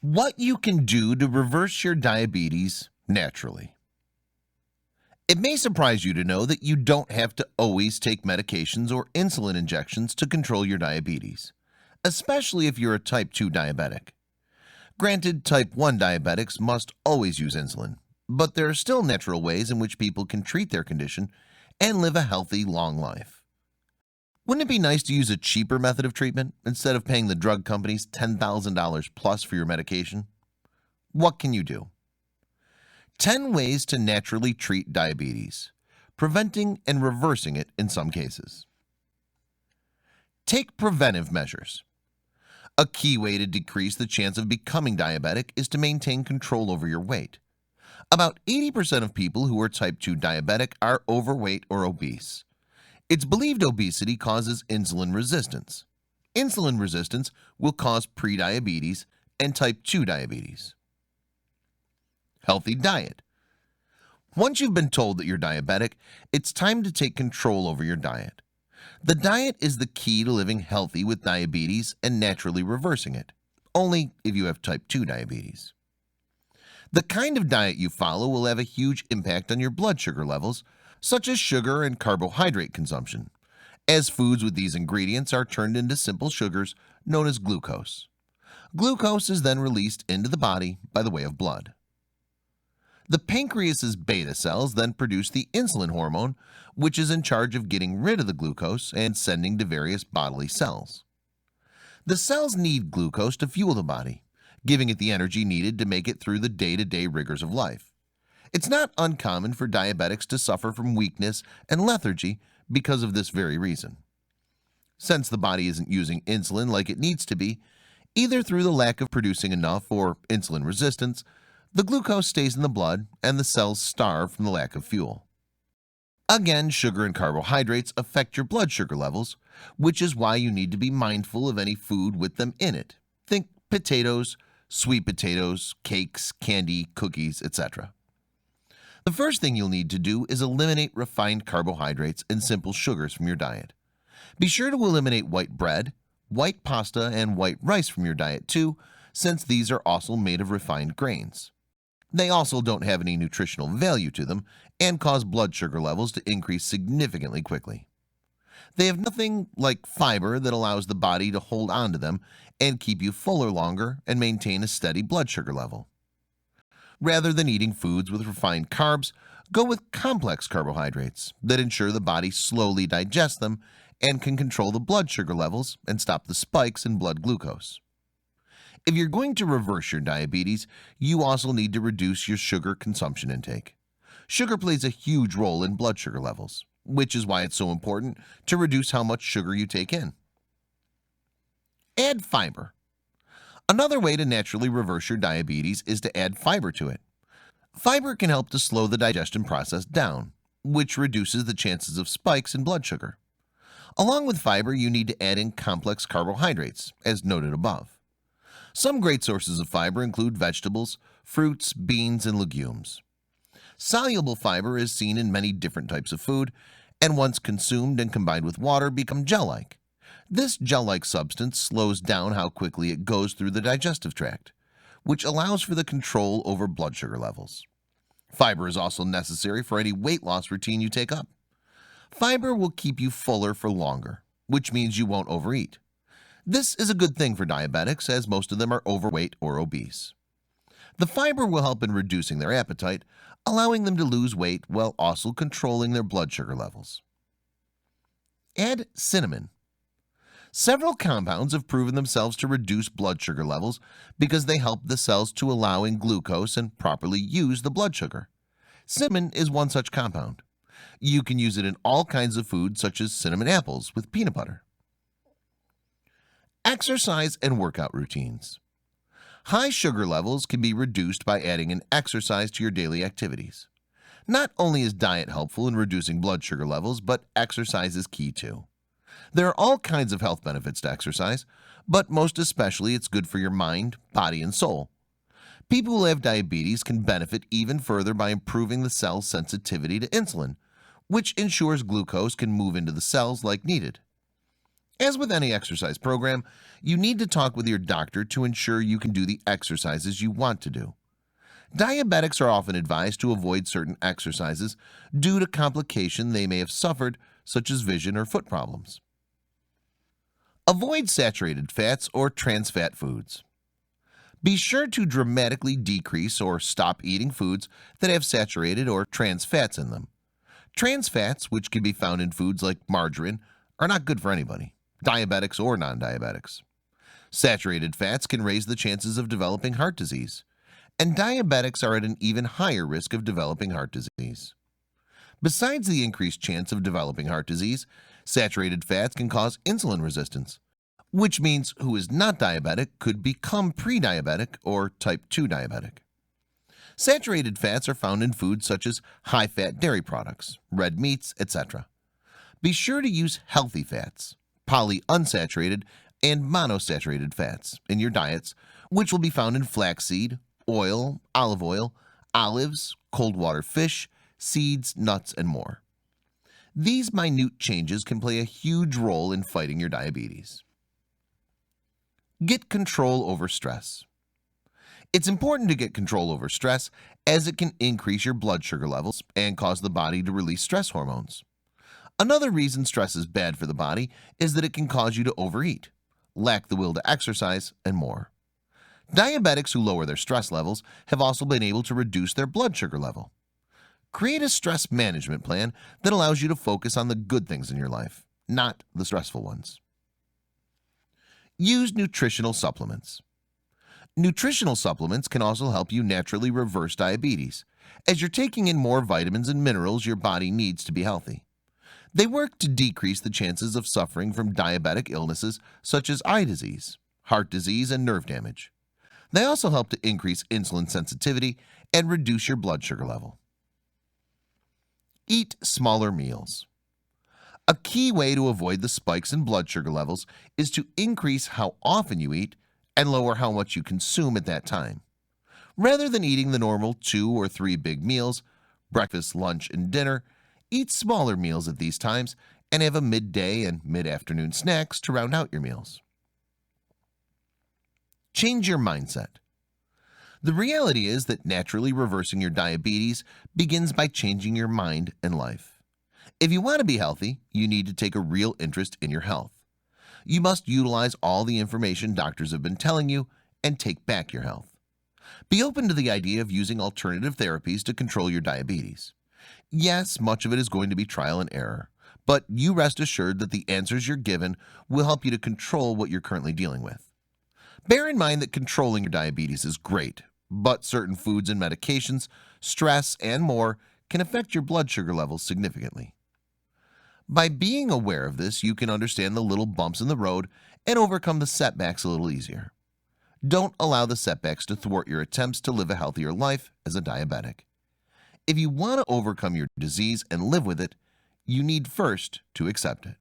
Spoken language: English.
What you can do to reverse your diabetes naturally. It may surprise you to know that you don't have to always take medications or insulin injections to control your diabetes, especially if you're a type 2 diabetic. Granted, type 1 diabetics must always use insulin, but there are still natural ways in which people can treat their condition and live a healthy, long life. Wouldn't it be nice to use a cheaper method of treatment instead of paying the drug companies $10,000 plus for your medication? What can you do? 10 ways to naturally treat diabetes, preventing and reversing it in some cases. Take preventive measures. A key way to decrease the chance of becoming diabetic is to maintain control over your weight. About 80% of people who are type 2 diabetic are overweight or obese. It's believed obesity causes insulin resistance. Insulin resistance will cause prediabetes and type 2 diabetes. Healthy diet. Once you've been told that you're diabetic, it's time to take control over your diet. The diet is the key to living healthy with diabetes and naturally reversing it, only if you have type 2 diabetes. The kind of diet you follow will have a huge impact on your blood sugar levels, such as sugar and carbohydrate consumption, as foods with these ingredients are turned into simple sugars known as glucose. Glucose is then released into the body by the way of blood. The pancreas's beta cells then produce the insulin hormone, which is in charge of getting rid of the glucose and sending to various bodily cells. The cells need glucose to fuel the body, giving it the energy needed to make it through the day-to-day rigors of life. It's not uncommon for diabetics to suffer from weakness and lethargy because of this very reason. Since the body isn't using insulin like it needs to be, either through the lack of producing enough or insulin resistance, the glucose stays in the blood and the cells starve from the lack of fuel. Again, sugar and carbohydrates affect your blood sugar levels, which is why you need to be mindful of any food with them in it. Think potatoes, sweet potatoes, cakes, candy, cookies, etc. The first thing you'll need to do is eliminate refined carbohydrates and simple sugars from your diet. Be sure to eliminate white bread, white pasta, and white rice from your diet too, since these are also made of refined grains. They also don't have any nutritional value to them and cause blood sugar levels to increase significantly quickly. They have nothing like fiber that allows the body to hold on to them and keep you fuller longer and maintain a steady blood sugar level. Rather than eating foods with refined carbs, go with complex carbohydrates that ensure the body slowly digests them and can control the blood sugar levels and stop the spikes in blood glucose. If you're going to reverse your diabetes, you also need to reduce your sugar consumption intake. Sugar plays a huge role in blood sugar levels, which is why it's so important to reduce how much sugar you take in. Add fiber. Another way to naturally reverse your diabetes is to add fiber to it. Fiber can help to slow the digestion process down, which reduces the chances of spikes in blood sugar. Along with fiber, you need to add in complex carbohydrates, as noted above. Some great sources of fiber include vegetables, fruits, beans, and legumes. Soluble fiber is seen in many different types of food, and once consumed and combined with water become gel-like. This gel-like substance slows down how quickly it goes through the digestive tract, which allows for the control over blood sugar levels. Fiber is also necessary for any weight loss routine you take up. Fiber will keep you fuller for longer, which means you won't overeat. This is a good thing for diabetics, as most of them are overweight or obese. The fiber will help in reducing their appetite, allowing them to lose weight while also controlling their blood sugar levels. Add cinnamon. Several compounds have proven themselves to reduce blood sugar levels because they help the cells to allow in glucose and properly use the blood sugar. Cinnamon is one such compound. You can use it in all kinds of foods such as cinnamon apples with peanut butter. Exercise and workout routines. High sugar levels can be reduced by adding an exercise to your daily activities. Not only is diet helpful in reducing blood sugar levels, but exercise is key too. There are all kinds of health benefits to exercise, but most especially it's good for your mind, body, and soul. People who have diabetes can benefit even further by improving the cell's sensitivity to insulin, which ensures glucose can move into the cells like needed. As with any exercise program, you need to talk with your doctor to ensure you can do the exercises you want to do. Diabetics are often advised to avoid certain exercises due to complication they may have suffered, such as vision or foot problems. Avoid saturated fats or trans fat foods. Be sure to dramatically decrease or stop eating foods that have saturated or trans fats in them. Trans fats, which can be found in foods like margarine, are not good for anybody, diabetics or non-diabetics. Saturated fats can raise the chances of developing heart disease, and diabetics are at an even higher risk of developing heart disease. Besides the increased chance of developing heart disease, saturated fats can cause insulin resistance, which means who is not diabetic could become pre-diabetic or type 2 diabetic. Saturated fats are found in foods such as high-fat dairy products, red meats, etc. Be sure to use healthy fats, polyunsaturated and monosaturated fats in your diets, which will be found in flaxseed, oil, olives, cold water fish, seeds, nuts, and more. These minute changes can play a huge role in fighting your diabetes. Get control over stress. It's important to get control over stress as it can increase your blood sugar levels and cause the body to release stress hormones. Another reason stress is bad for the body is that it can cause you to overeat, lack the will to exercise, and more. Diabetics who lower their stress levels have also been able to reduce their blood sugar level. Create a stress management plan that allows you to focus on the good things in your life, not the stressful ones. Use nutritional supplements. Nutritional supplements can also help you naturally reverse diabetes, as you're taking in more vitamins and minerals your body needs to be healthy. They work to decrease the chances of suffering from diabetic illnesses such as eye disease, heart disease, and nerve damage. They also help to increase insulin sensitivity and reduce your blood sugar level. Eat smaller meals. A key way to avoid the spikes in blood sugar levels is to increase how often you eat and lower how much you consume at that time. Rather than eating the normal 2 or 3 big meals, breakfast, lunch, and dinner, eat smaller meals at these times and have a midday and mid-afternoon snacks to round out your meals. Change your mindset. The reality is that naturally reversing your diabetes begins by changing your mind and life. If you want to be healthy, you need to take a real interest in your health. You must utilize all the information doctors have been telling you and take back your health. Be open to the idea of using alternative therapies to control your diabetes. Yes, much of it is going to be trial and error, but you rest assured that the answers you're given will help you to control what you're currently dealing with. Bear in mind that controlling your diabetes is great, but certain foods and medications, stress, and more can affect your blood sugar levels significantly. By being aware of this, you can understand the little bumps in the road and overcome the setbacks a little easier. Don't allow the setbacks to thwart your attempts to live a healthier life as a diabetic. If you want to overcome your disease and live with it, you need first to accept it.